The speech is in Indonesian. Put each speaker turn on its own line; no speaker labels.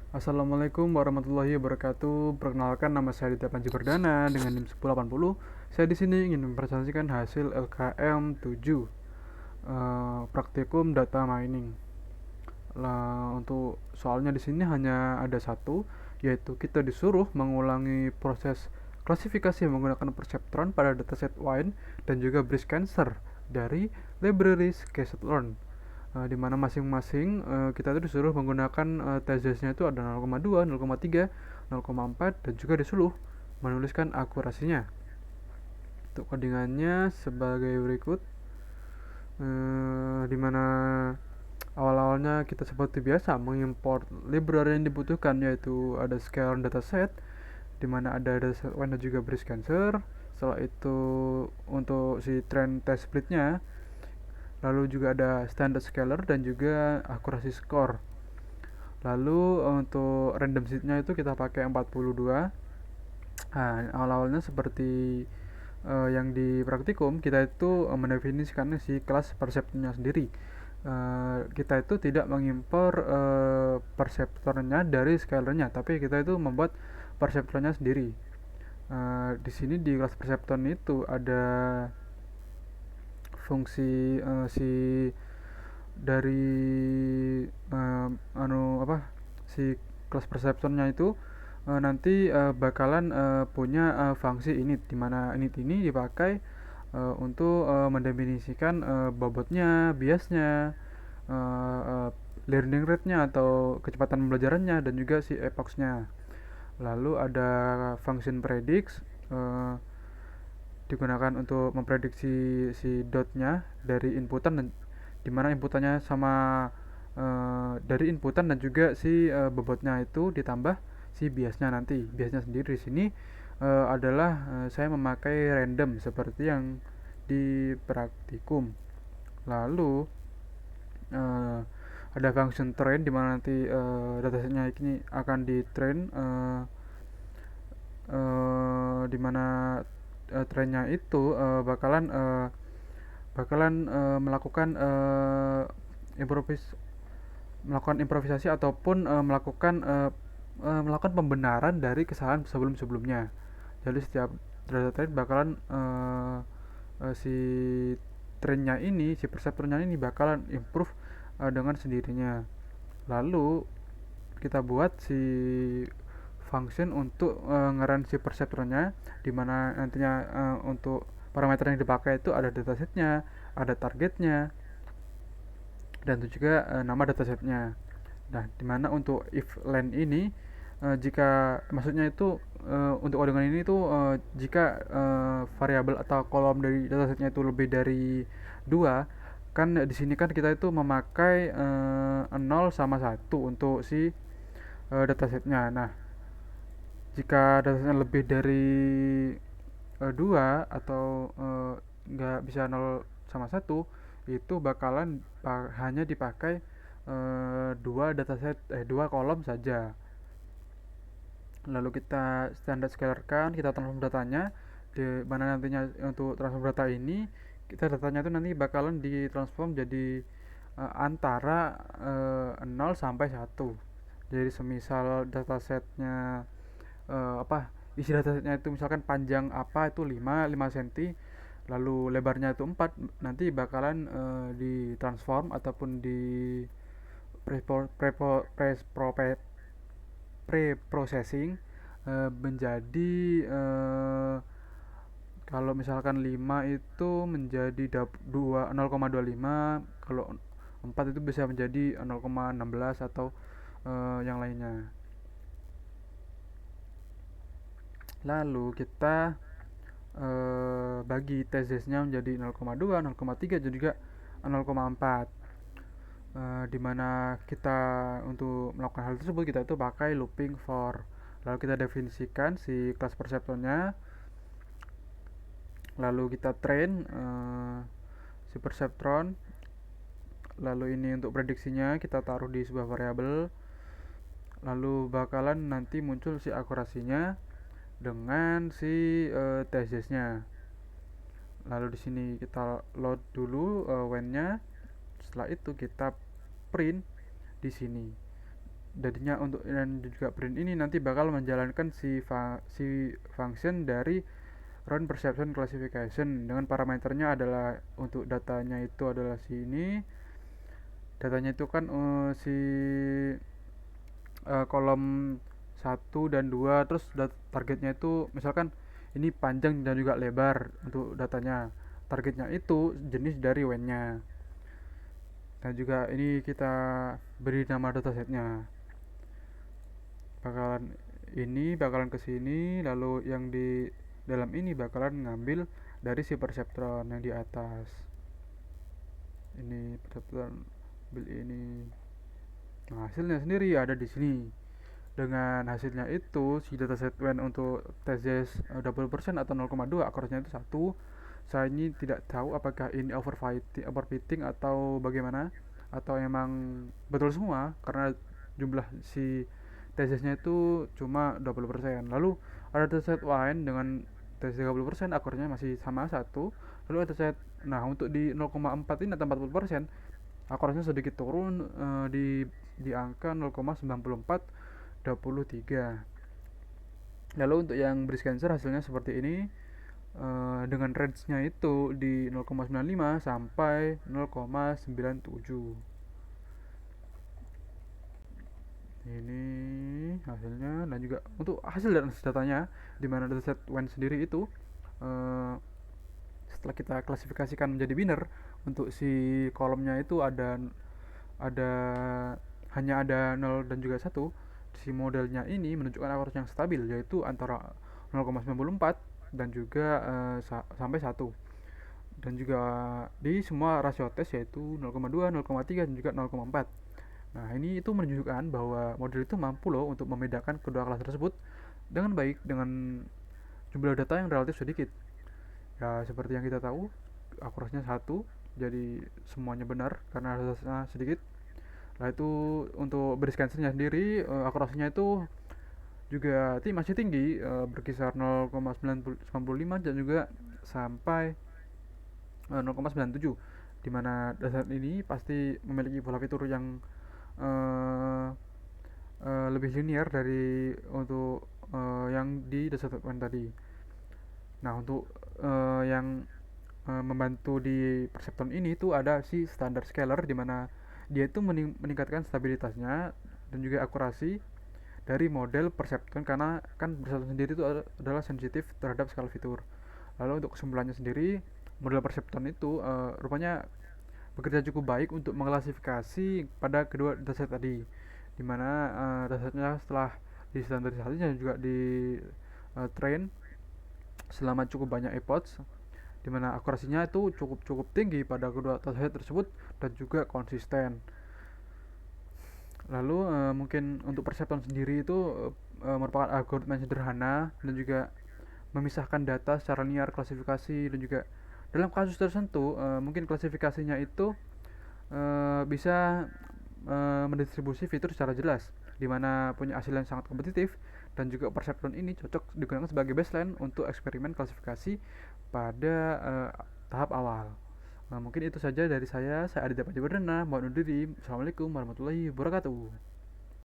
Assalamualaikum warahmatullahi wabarakatuh. Perkenalkan, nama saya Aditya Panji Perdana dengan NIM 1080. Saya di sini ingin mempresentasikan hasil LKM 7 praktikum data mining. Lah, untuk soalnya di sini hanya ada satu, yaitu kita disuruh mengulangi proses klasifikasi menggunakan perceptron pada dataset wine dan juga breast cancer dari library scikit-learn. Di mana masing-masing kita itu disuruh menggunakan tezesnya itu ada 0,2, 0,3, 0,4 dan juga disuruh menuliskan akurasinya. Untuk codingannya sebagai berikut, di mana awal-awalnya kita seperti biasa mengimport library yang dibutuhkan, yaitu ada scalar dataset di mana ada dataset wine dan juga breast cancer. Setelah itu untuk si trend test splitnya, lalu juga ada standard scalar dan juga akurasi score. Lalu untuk random seed-nya itu kita pakai 42. Nah, awal-awalnya seperti yang di praktikum, kita itu mendefinisikan si kelas perseptornya sendiri. Kita itu tidak mengimpor perseptornya dari scalarnya, tapi kita itu membuat perseptornya sendiri. Di sini di kelas perseptor itu ada fungsi si dari si kelas perseptornya itu nanti bakalan punya fungsi init, di mana init ini dipakai untuk mendefinisikan bobotnya, biasnya, learning rate-nya atau kecepatan pembelajarannya dan juga si epochnya. Lalu ada function predicts, digunakan untuk memprediksi si dotnya dari inputan, dan dimana inputannya sama dari inputan dan juga si bobotnya itu ditambah si biasnya. Nanti biasnya sendiri di sini adalah saya memakai random seperti yang di praktikum. Lalu uh, ada function train di mana nanti datasetnya ini akan di train, di mana trainnya itu bakalan melakukan improvisasi ataupun melakukan pembenaran dari kesalahan sebelum-sebelumnya. Jadi setiap data train bakalan si trennya ini, si perseptornya ini bakalan improve dengan sendirinya. Lalu kita buat si function untuk ngeran si perseptornya, di mana nantinya untuk parameter yang dipakai itu ada datasetnya, ada targetnya, dan itu juga nama datasetnya. Nah, dimana untuk if len ini, jika maksudnya itu untuk codingan ini tuh jika variabel atau kolom dari datasetnya itu lebih dari dua, kan di sini kan kita itu memakai 0 sama 1 untuk si datasetnya. Nah, jika datasetnya lebih dari 2 atau nggak bisa 0 sama satu, itu bakalan hanya dipakai dua kolom saja. Lalu kita standar scalarkan, kita transform datanya, di mana nantinya untuk transform data ini kita datanya itu nanti bakalan ditransform jadi antara 0 sampai satu. Jadi semisal datasetnya isi datasetnya itu misalkan panjang apa itu 5 cm, lalu lebarnya itu 4, nanti bakalan ditransform ataupun di pre-processing menjadi kalau misalkan 5 itu menjadi 0,25, kalau 4 itu bisa menjadi 0,16 atau yang lainnya. Lalu kita bagi tesesnya menjadi 0,2, 0,3 dan juga 0,4. Dimana kita untuk melakukan hal tersebut kita itu pakai looping for. Lalu kita definisikan si kelas perseptornya, lalu kita train si perceptron. Lalu ini untuk prediksinya kita taruh di sebuah variabel, lalu bakalan nanti muncul si akurasinya dengan si tesesnya. Lalu di sini kita load dulu when-nya. Setelah itu kita print di sini. jadinya untuk dan juga brain ini nanti bakal menjalankan si function dari round perception classification dengan parameternya adalah untuk datanya itu adalah sini. Datanya itu kan si kolom 1 dan 2, terus targetnya itu misalkan ini panjang dan juga lebar untuk datanya. Targetnya itu jenis dari when-nya. Dan juga ini kita beri nama datasetnya. Bakalan ke sini, lalu yang di dalam ini bakalan ngambil dari si perseptron yang di atas. Ini perseptron ambil ini. Nah, hasilnya sendiri ada di sini. Dengan hasilnya itu si dataset when untuk TZS 20% atau 0,2 akurasinya itu 1. Saya ini tidak tahu apakah ini overfitting atau bagaimana, atau emang betul semua karena jumlah si TZS-nya itu cuma 20%. Lalu ada dataset lain dengan TZS 30% akurasinya masih sama 1. Lalu ada dataset, nah untuk di 0,4 ini atau 40% akurasinya sedikit turun di angka 0,9423. Lalu untuk yang breast cancer hasilnya seperti ini, dengan range-nya itu di 0,95 sampai 0,97. Ini hasilnya, dan juga untuk hasil dan datanya di mana dataset when sendiri itu, setelah kita klasifikasikan menjadi binner, untuk si kolomnya itu ada hanya ada 0 dan juga 1. Si modelnya ini menunjukkan akurasi yang stabil, yaitu antara 0,94 dan juga sampai 1. Dan juga di semua rasio tes yaitu 0,2, 0,3 dan juga 0,4. Nah, ini itu menunjukkan bahwa model itu mampu loh untuk membedakan kedua kelas tersebut dengan baik dengan jumlah data yang relatif sedikit. Ya, seperti yang kita tahu, akurasinya 1, jadi semuanya benar karena datanya sedikit. Nah, itu untuk breast cancernya sendiri, akurasinya itu juga masih tinggi, berkisar 0,95 dan juga sampai 0,97, dimana dasar ini pasti memiliki pola fitur yang uh, lebih linear dari untuk yang di dasar tadi. Nah, untuk yang membantu di perseptron ini itu ada si standar scaler, di mana dia itu meningkatkan stabilitasnya dan juga akurasi dari model perseptron, karena kan perseptron sendiri itu adalah sensitif terhadap skala fitur. Lalu untuk kesimpulannya sendiri, model perseptron itu rupanya bekerja cukup baik untuk mengklasifikasi pada kedua dataset tadi, dimana datasetnya setelah distandarisasi dan juga di train selama cukup banyak epochs, dimana akurasinya itu cukup tinggi pada kedua dataset tersebut dan juga konsisten. Lalu mungkin untuk perseptron sendiri itu merupakan algoritma yang sederhana dan juga memisahkan data secara linear klasifikasi, dan juga dalam kasus tertentu mungkin klasifikasinya itu bisa mendistribusi fitur secara jelas, di mana punya hasil yang sangat kompetitif, dan juga perseptron ini cocok digunakan sebagai baseline untuk eksperimen klasifikasi pada tahap awal. Nah, mungkin itu saja dari saya. Saya Aditya Panji Perdana, mohon undur diri. Assalamualaikum warahmatullahi wabarakatuh.